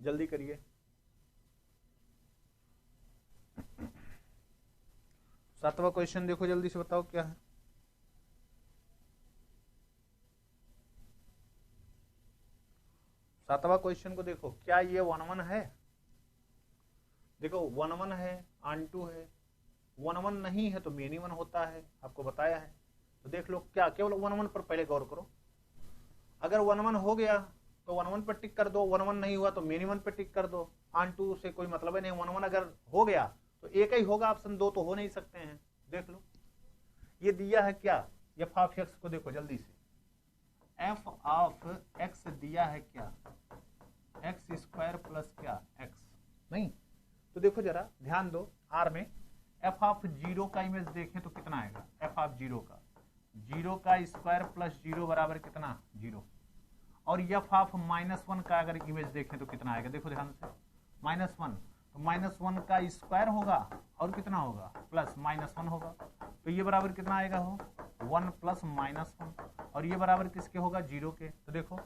जल्दी करिए। सातवां क्वेश्चन देखो, जल्दी से बताओ क्या है। सातवां क्वेश्चन को देखो, क्या ये 1 1 है? देखो 1 1 है, ऑन टू है, 1 1 नहीं है तो मेनी 1 होता है, आपको बताया है। तो देख लो क्या, केवल 1 1 पर पहले गौर करो। अगर 1 1 हो गया तो 1 1 पर टिक कर दो, 1 1 नहीं हुआ तो मेनी 1 पर टिक कर दो। ऑन टू से कोई मतलब है नहीं, 1 1 अगर हो गया तो एक ही होगा ऑप्शन, दो तो हो नहीं सकते हैं। देख लो ये दिया है क्या, एफ ऑफ एक्स को देखो जल्दी से, एफ ऑफ एक्स दिया है क्या, एक्स स्क्वायर प्लस क्या एक्स, नहीं तो देखो जरा ध्यान दो, आर में एफ ऑफ 0 का इमेज देखें तो कितना आएगा, एफ ऑफ 0 का, 0 का स्क्वायर प्लस 0 बराबर कितना 0, और एफ ऑफ -1 का अगर इमेज देखें तो कितना आएगा, देखो ध्यान से, -1 तो -1 का स्क्वायर होगा और कितना होगा प्लस -1 होगा, तो ये बराबर कितना आएगा हो 1 प्लस -1, और ये बराबर किसके होगा 0 के। तो देखो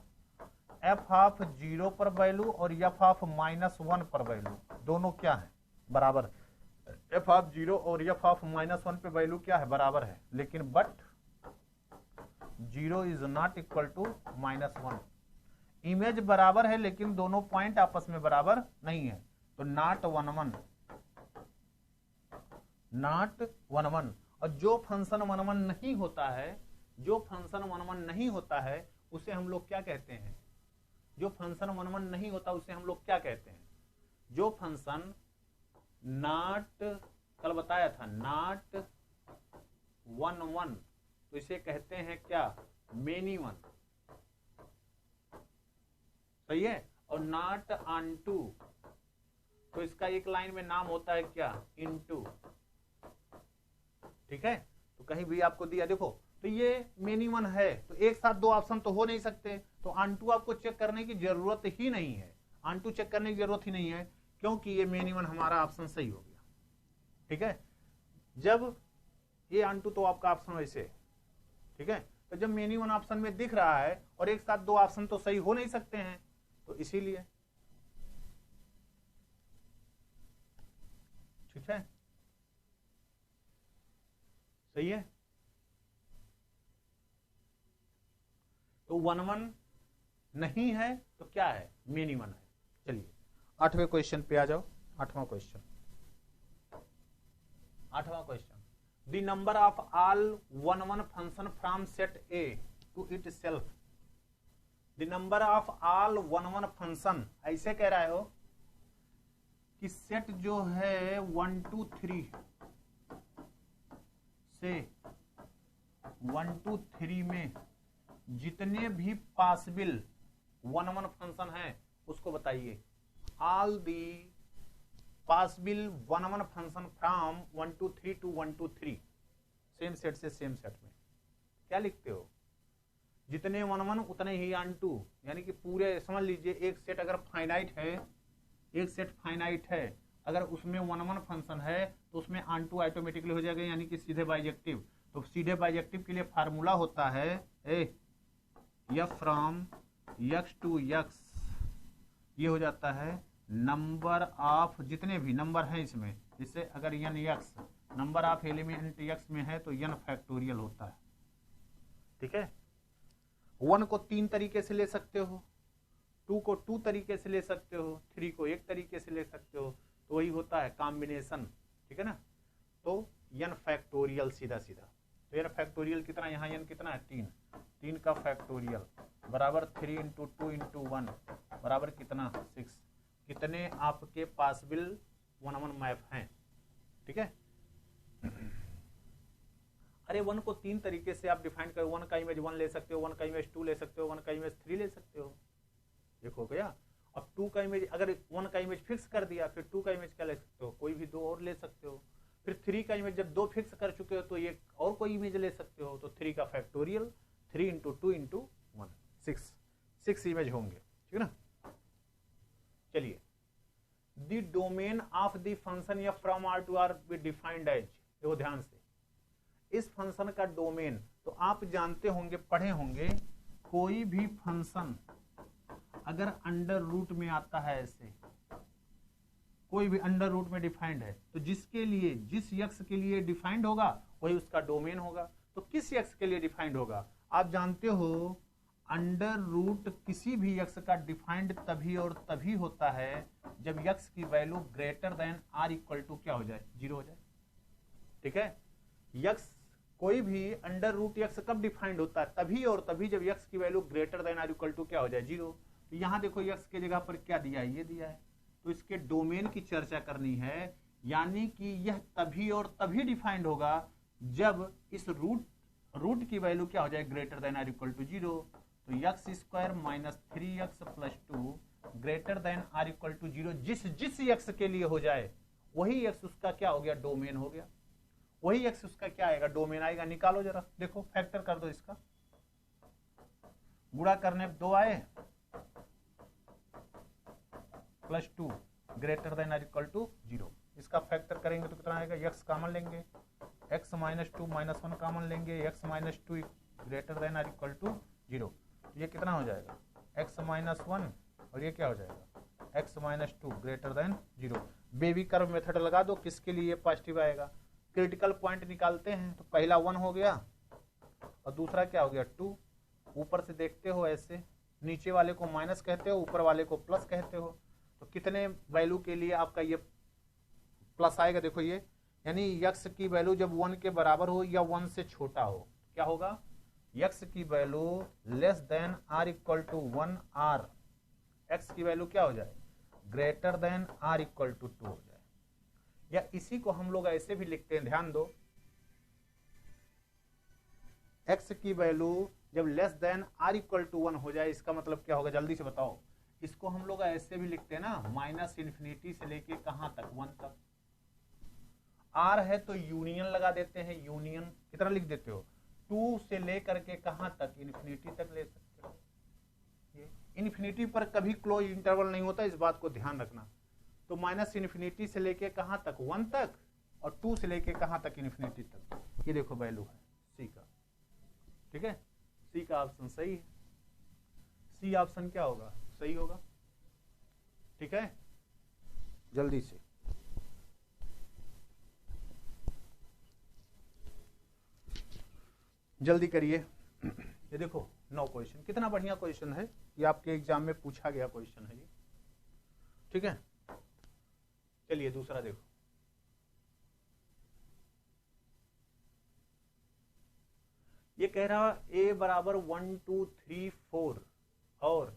एफ ऑफ 0 पर वैल्यू और एफ ऑफ -1 पर वैल्यू दोनों क्या है बराबर, एफ ऑफ 0 और एफ ऑफ -1 पे वैल्यू क्या है बराबर है, लेकिन but 0 is not equal to -1, image बराबर है लेकिन दोनों पॉइंट आपस में बराबर नहीं है, तो नॉट 1 1, नॉट 1 1। और जो फंक्शन 1 1 नहीं होता है, जो फंक्शन 1 1 नहीं होता है उसे हम लोग क्या कहते हैं, जो फंक्शन 1 1 नहीं होता उसे हम लोग क्या कहते हैं, जो फंक्शन नॉट, कल बताया था नॉट 1 1, तो इसे कहते हैं क्या मेनी 1, सही है। और नॉट ऑन टू, तो इसका एक लाइन में नाम होता है क्या इनटू, ठीक है। तो कहीं भी आपको दिया देखो, तो ये मेनी 1 है, तो एक साथ दो ऑप्शन तो हो नहीं सकते, तो ऑन टू आपको चेक करने की जरूरत ही नहीं है, ऑन टू चेक करने की जरूरत ही नहीं है, क्योंकि ये मेनी 1 हमारा ऑप्शन सही हो गया, ठीक है। जब ये ऑन टू तो आपका ऑप्शन वैसे, ठीक है, तो जब मेनी 1 ऑप्शन में दिख रहा है और एक साथ दो ऑप्शन तो सही हो नहीं सकते हैं, तो इसीलिए, ठीक है, सही है। तो 1 1 नहीं है तो क्या है मेनी 1 है। चलिए 8वें क्वेश्चन पे आ जाओ, 8वां क्वेश्चन, 8वां question, the number of all 1 1 function from set A to itself, the number of all 1 1 function, ऐसे कह रहा हो कि सेट जो है 1 2 3 से 1 2 3 में जितने भी पॉसिबल 1 1 फंक्शन है उसको बताइए, all the possible 1 1 function from 1 2 3 to 1 2 3, same set से सेम सेट में क्या लिखते हो, जितने 1 1 उतने ही ऑन टू, यानी कि पूरे समझ लीजिए एक सेट अगर फाइनाइट है, एक सेट फाइनाइट है, अगर उसमें 1 1 फंक्शन है तो उसमें ऑन टू ऑटोमेटिकली हो जाएगा, यानी कि सीधे बाइजेक्टिव। तो सीधे बाइजेक्टिव के लिए फार्मूला होता है f from x to x, ये हो जाता है नंबर ऑफ जितने भी नंबर हैं इसमें, जिससे अगर n x number of element x में है तो n फैक्टोरियल होता है, ठीक है। 1 को 3 तरीके से ले सकते हो, 2 को 2 तरीके से ले सकते हो, 3 को 1 तरीके से ले सकते हो, तो वही होता है कॉम्बिनेशन, ठीक है ना। तो n फैक्टोरियल सीधा सीधा, तो n फैक्टोरियल कितना, यहाँ n कितना है 3, 3 का फैक्टोरियल बराबर 3 इंटू 2 इंटू 1 बराबर कितना 6, कितने आपके पॉसिबल 1 1 मैप हैं, ठीक है। अरे 1 को 3 तरीके से आप डिफाइन करो, 1 का इमेज 1 ले सकते हो, 1 का इमेज 2 ले सकते हो, 1 का इमेज 3 ले सकते हो, देखो गया। अब 2 का इमेज, अगर 1 का इमेज फिक्स कर दिया फिर 2 का इमेज क्या ले सकते हो, कोई भी 2 और ले सकते हो, फिर 3 का इमेज जब 2 फिक्स कर चुके हो तो ये और कोई इमेज ले सकते हो, तो 3 का फैक्टोरियल 3 इंटू 2 इंटू 1 6 इमेज होंगे, ठीक है ना। चलिए the domain of the function या from R to R be defined as, देखो ध्यान से, इस फंक्शन का डोमेन तो आप जानते होंगे, पढ़े होंगे, कोई भी फंक्शन अगर अंडर रूट में आता है, ऐसे कोई भी अंडर रूट में डिफाइंड है, तो जिसके लिए जिस यक्स के लिए डिफाइंड होगा वही उसका डोमेन होगा। तो किस यक्स के लिए डिफाइंड होगा? आप जानते हो अंडर रूट किसी भी यक्स का डिफाइंड तभी और तभी होता है जब यक्स की value greater than or equal to क्या हो जाए, 0 हो जाए। ठीक है, यक्स कोई भी अंडर रूट यक्स कब डिफाइंड होता है? तभी और तभी जब यक्स की value greater than or equal to क्या हो जाए, 0। तो यहां देखो यक्स की जगह पर क्या दिया है, ये दिया है। तो इसके डोमेन की चर्चा करनी है, यानी कि यह तभी और तभी डिफाइंड होगा जब इस रूट की वैल्यू क्या हो जाए, greater than or equal to 0। तो x square minus 3x plus 2 greater than or equal to 0 जिस यक्स के लिए हो जाए वही यक्स उसका क्या हो गया, डोमेन हो गया। वही यक्स उसका क्या आएगा, डोमेन आएगा। निकालो जरा, देखो फैक्टर कर दो इसका। गुणा करने 2 आए plus 2 greater than or equal to 0। इसका फैक्टर करेंगे तो कितना आएगा, यक्स कॉमन लेंगे, x माइनस 2 माइनस 1 कॉमन लेंगे, x minus 2 greater than or equal to 0। ये कितना हो जाएगा, x माइनस 1 और ये क्या हो जाएगा, x minus 2 greater then 0। Baby curve method लगा दो, किसके लिए पॉजिटिव आएगा। क्रिटिकल पॉइंट निकालते हैं, तो पहला 1 हो गया और दूसरा क्या हो गया, 2। ऊपर से देखते हो ऐसे, नीचे वाले को माइनस कहते हो, ऊपर वाले को प्लस कहते हो। तो कितने वैल्यू के लिए आपका ये प्लस आएगा, देखो ये, यानी यक्स की वैल्यू जब 1 के बराबर हो या 1 से छोटा हो, क्या होगा, यक्स की value less than or equal to 1 or, x की वैल्यू क्या हो जाए, greater than or equal to 2 हो जाए। या इसी को हम लोग ऐसे भी लिखते हैं, ध्यान दो, एक्स की वैल्यू जब less than or equal to 1 हो जाए, इसका मतलब क्या होगा, जल्दी से बताओ। इसको हम लोग ऐसे भी लिखते हैं ना, माइनस इन्फिनिटी से लेके कहां तक, 1 तक। आर है तो यूनियन लगा देते हैं, यूनियन कितना लिख देते हो, 2 से लेकर के कहां तक, इन्फिनिटी तक ले सकते हो। ये इन्फिनिटी पर कभी क्लोज इंटरवल नहीं होता, इस बात को ध्यान रखना। तो माइनस इन्फिनिटी से लेके कहां तक, 1 तक, और 2 से लेके कहां तक, इन्फिनिटी तक। ये देखो वैल्यू है सी का। ठीक है, सी का ऑप्शन सही है, सी ऑप्शन क्या होगा, सही होगा। ठीक है, जल्दी से जल्दी करिए। ये देखो 9 क्वेश्चन, कितना बढ़िया क्वेश्चन है ये, आपके एग्जाम में पूछा गया क्वेश्चन है ये। ठीक है, चलिए दूसरा देखो। ये कह रहा a बराबर 1 2 3 4 और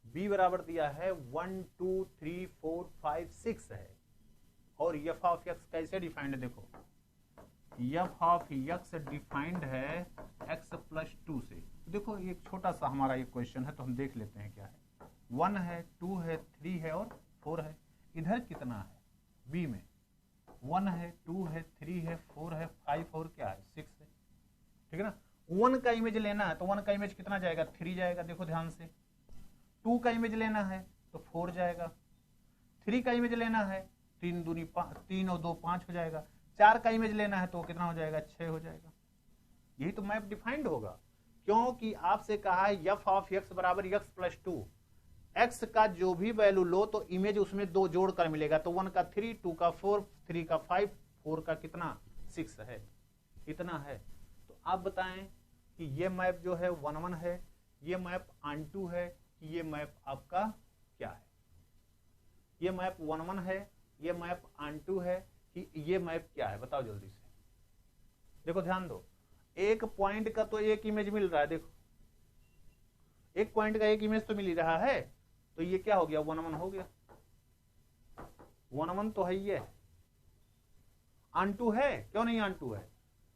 b बराबर दिया है 1 2 3 4 5 6 है। और f ऑफ x कैसे डिफाइंड है, देखो f ऑफ x डिफाइंड है x प्लस 2 से। देखो एक छोटा सा हमारा ये क्वेश्चन है, तो हम देख लेते हैं क्या है। 1 है, 2 है, 3 है और 4 है। इधर कितना है, b में 1 है, 2 है, 3 है, 4 है, 5 और क्या है, 6 है। ठीक है ना, 1 का इमेज लेना है तो 1 का इमेज कितना जाएगा, 3 जाएगा, देखो ध्यान से। 2 का इमेज लेना है तो 4 जाएगा। 3 का इमेज लेना है, 3 दूनी 3 और 2 5 हो जाएगा। 4 का इमेज लेना है तो कितना हो जाएगा, 6 हो जाएगा। यही तो मैप डिफाइंड होगा, क्योंकि आपसे कहा है f ऑफ x बराबर x प्लस 2। x का जो भी वैल्यू लो तो इमेज उसमें 2 जोड़ कर मिलेगा। तो 1 का 3, 2 का 4, 3 का 5, 4 का कितना, 6 है, इतना है। तो आप बताएं कि ये मैप जो है 1 1 है, ये मैप ऑन 2 है, कि ये मैप आपका क्या है, ये मैप 1 1 है, ये मैप ऑन 2 है, कि ये मैप क्या है, बताओ जल्दी से। देखो ध्यान दो, एक पॉइंट का तो एक इमेज मिल रहा है, देखो एक पॉइंट का एक इमेज तो मिल ही रहा है। तो ये क्या हो गया, 1 1 हो गया। 1 1 तो है, ये ऑन 2 है, क्यों नहीं ऑन 2 है।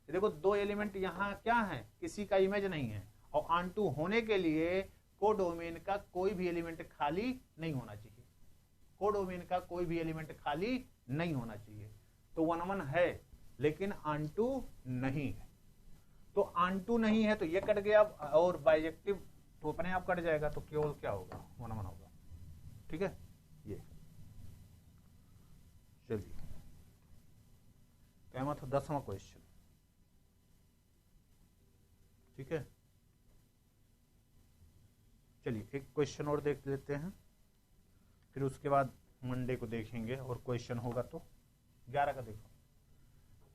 देखो 2 एलिमेंट यहाँ क्या है, किसी का इमेज नहीं है, और ऑन 2 होने के लिए कोडोमेन का कोई भी एलिमेंट खाली नहीं होना चाहिए। कोडोमेन का कोई भी एलिमेंट खाली नहीं होना चाहिए। तो 1 1 है लेकिन ऑन 2 नहीं है। तो ऑन 2 नहीं है तो ये कट गया, और बाइजेक्टिव तो अपने आप कट जाएगा, तो केवल क्या होगा, 1 1 होगा। ठीक है, ये चलिए क्या मतलब 10वां क्वेश्चन। ठीक है, चलिए एक क्वेश्चन और देख लेते हैं, फिर उसके बाद मंडे को देखेंगे और क्वेश्चन होगा तो 11 का देखो।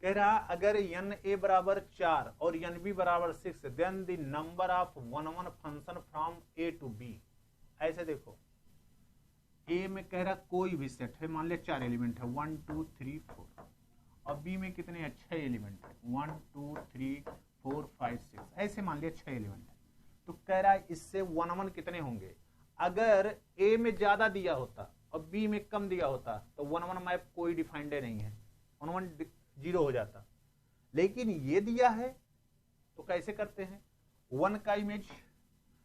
कह रहा अगर एन ए बराबर 4 और एन बी बराबर 6 then the number of one function from A to B. ऐसे देखो ए में कह रहा कोई भी सेट है, मान लिया 4 एलिमेंट है 1 2 3 4, और बी में कितने हैं 6 एलिमेंट है 1 2 3 4 5 6, ऐसे मान लिया 6 एलिमेंट है। तो कह रहा है इससे वन कितने होंगे। अगर ए में ज्यादा दिया होता और बी में कम दिया होता तो वन मैप कोई डिफाइंड नहीं है, वन जीरो हो जाता। लेकिन ये दिया है तो कैसे करते हैं, वन का इमेज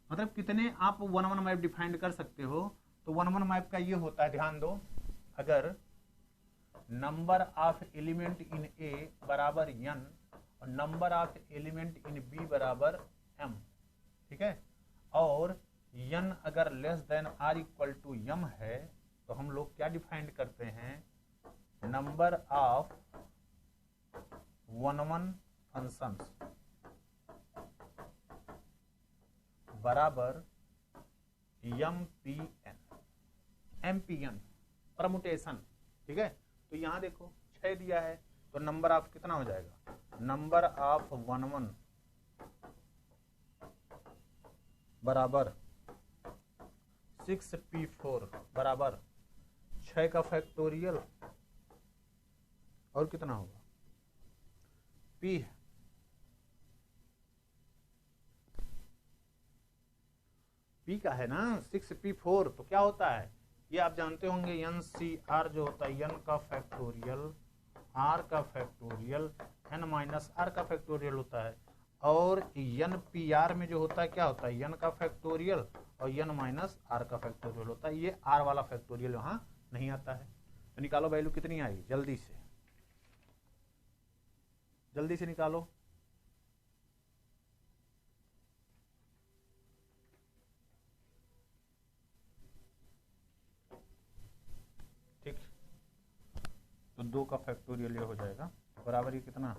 मतलब कितने आप वन मैप डिफाइंड कर सकते हो। तो वन मैप का ये होता है, ध्यान दो, अगर number of element in A बराबर एन और number of element in B बराबर एम, ठीक है, और एन अगर less than or equal to m है तो हम लोग क्या डिफाइंड करते हैं, नंबर ऑफ वन फंक्शंस बराबर एम पी एन परमुटेशन, ठीक है। तो यहां देखो 6 दिया है तो नंबर ऑफ कितना हो जाएगा, नंबर ऑफ वन बराबर 6p4 बराबर 6 का फैक्टोरियल और कितना होगा p है, p का है ना 6p4, तो क्या होता है ये आप जानते होंगे, एन सी आर जो होता है एन का फैक्टोरियल आर का फैक्टोरियल एन माइनस आर का फैक्टोरियल होता है, और एन पी आर में जो होता है क्या होता है एन का फैक्टोरियल और एन माइनस आर का फैक्टोरियल होता है। ये आर वाला फैक्टोरियल वहां नहीं आता है। तो निकालो वैल्यू कितनी आएगी, जल्दी से निकालो। ठीक, तो 2 का फैक्टोरियल ये हो जाएगा बराबर ये कितना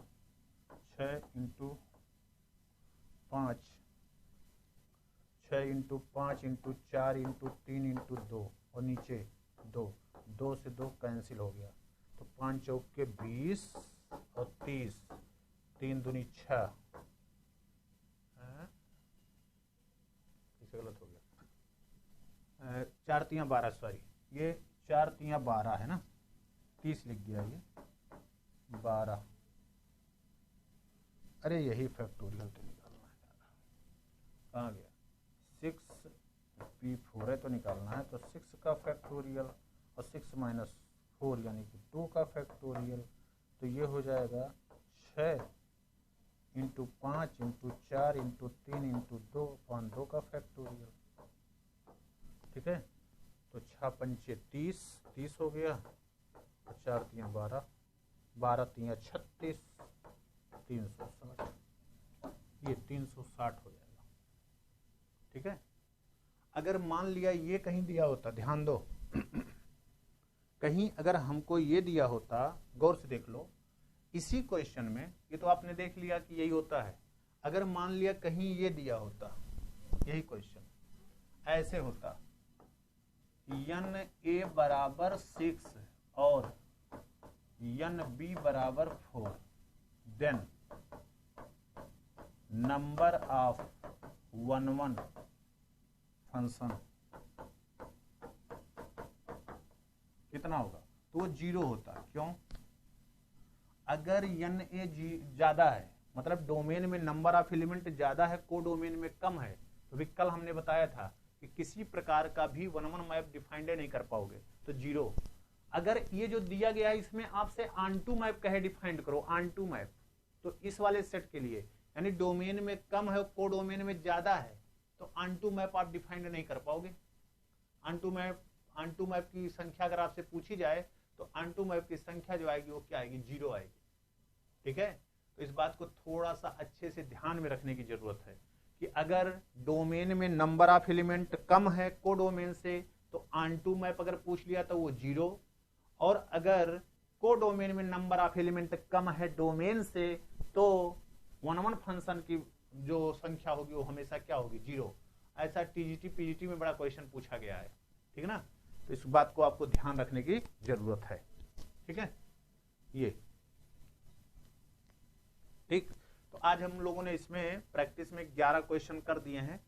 6 into 5 6 into 5 into 4 into 3 into 2 और नीचे 2 से 2 कैंसिल हो गया, तो 5 चौक के 20 और 30 3 दूनी 6, इसे गलत हो गया, 4 तियां 12, सॉरी ये 4 तियां 12 है ना, 30 लिख दिया ये 12, अरे यही फैक्टोरियल तो निकालना है यार, कहाँ गया 6p4 है तो निकालना है, तो 6 का फैक्टोरियल और 6 माइनस 4 यानी कि 2 का फैक्टोरियल, तो ये हो जाएगा 6 into 5 into 4 into 3 into 2 upon 2 का फैक्टोरियल, ठीक है। तो 6 पंचे 30 हो गया और 4 तियां 12, 12 तियां 36, 360, ये 360 हो जाएगा, ठीक है। अगर मान लिया ये कहीं दिया होता, ध्यान दो कहीं अगर हमको ये दिया होता, गौर से देख लो इसी क्वेश्चन में, ये तो आपने देख लिया कि यही होता है, अगर मान लिया कहीं ये दिया होता, यही क्वेश्चन ऐसे होता एन ए बराबर 6 और एन बी बराबर 4, then number of one function कितना होगा, तो वो 0 होता। क्यों, अगर एन ए ज्यादा है मतलब डोमेन में नंबर ऑफ एलिमेंट ज्यादा है, को डोमेन में कम है, तो भी कल हमने बताया था कि किसी प्रकार का भी वन मैप डिफाइंड नहीं कर पाओगे, तो 0। अगर ये जो दिया गया है इसमें आपसे ऑन-टू मैप कहे डिफाइंड करो, ऑन-टू मैप, तो इस वाले सेट के लिए यानी डोमेन में कम है को डोमेन में ज्यादा है, तो ऑन-टू मैप आप डिफाइंड नहीं कर पाओगे। ऑन-टू मैप की संख्या अगर आपसे पूछी जाए तो ऑन-टू मैप की संख्या जो आएगी वो क्या आएगी, 0 आएगी, ठीक है। तो इस बात को थोड़ा सा अच्छे से ध्यान में रखने की जरूरत है कि अगर डोमेन में नंबर ऑफ एलिमेंट कम है को डोमेन से तो ऑन-टू मैप अगर पूछ लिया तो वो 0, और अगर को डोमेन में नंबर ऑफ एलिमेंट कम है डोमेन से तो वन फंक्शन की जो संख्या होगी वो हमेशा क्या होगी, 0। ऐसा टीजीटी पीजीटी में बड़ा क्वेश्चन पूछा गया है, ठीक है ना। तो इस बात को आपको ध्यान रखने की जरूरत है, ठीक है। ये ठीक, तो आज हम लोगों ने इसमें प्रैक्टिस में 11 क्वेश्चन कर दिए हैं,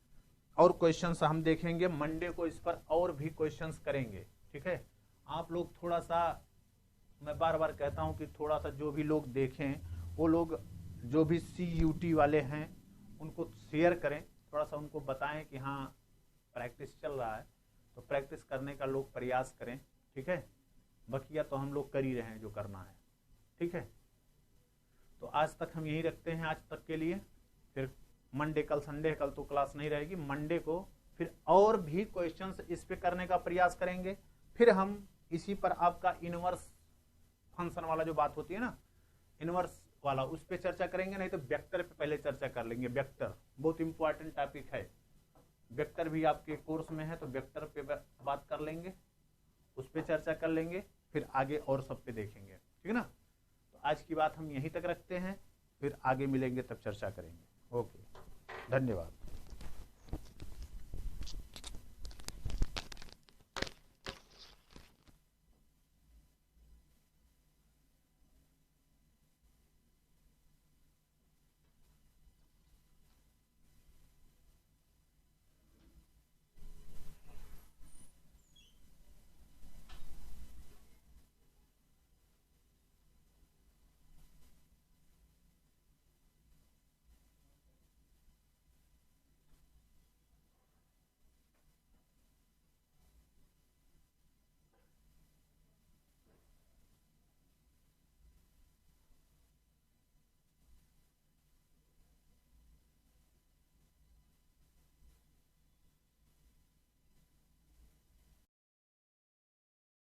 और क्वेश्चंस हम देखेंगे मंडे को, इस पर और भी क्वेश्चंस करेंगे, ठीक है। आप लोग थोड़ा सा, मैं बार बार कहता हूं कि थोड़ा सा जो भी लोग देखें, वो लोग जो भी CUT वाले हैं उनको शेयर करें, थोड़ा सा उनको बताएं कि हाँ प्रैक्टिस चल रहा है, तो प्रैक्टिस करने का लोग प्रयास करें, ठीक है। बकिया तो हम लोग कर ही रहे हैं जो करना है, ठीक है। तो आज तक हम यही रखते हैं आज तक के लिए, फिर मंडे, कल संडे, कल तो क्लास नहीं रहेगी, मंडे को फिर और भी क्वेश्चंस इस पे करने का प्रयास करेंगे। फिर हम इसी पर आपका इनवर्स फंक्शन वाला जो बात होती है ना, इनवर्स वाला, उस पे चर्चा करेंगे, नहीं तो वेक्टर पे पहले चर्चा कर लेंगे। वेक्टर बहुत इंपॉर्टेंट टॉपिक है, वेक्टर भी आपके कोर्स में है, तो वेक्टर पे बात कर लेंगे, उस पे चर्चा कर लेंगे, फिर आगे और सब पे देखेंगे, ठीक है ना। तो आज की बात हम यहीं तक रखते हैं, फिर आगे मिलेंगे तब चर्चा करेंगे। ओके, धन्यवाद।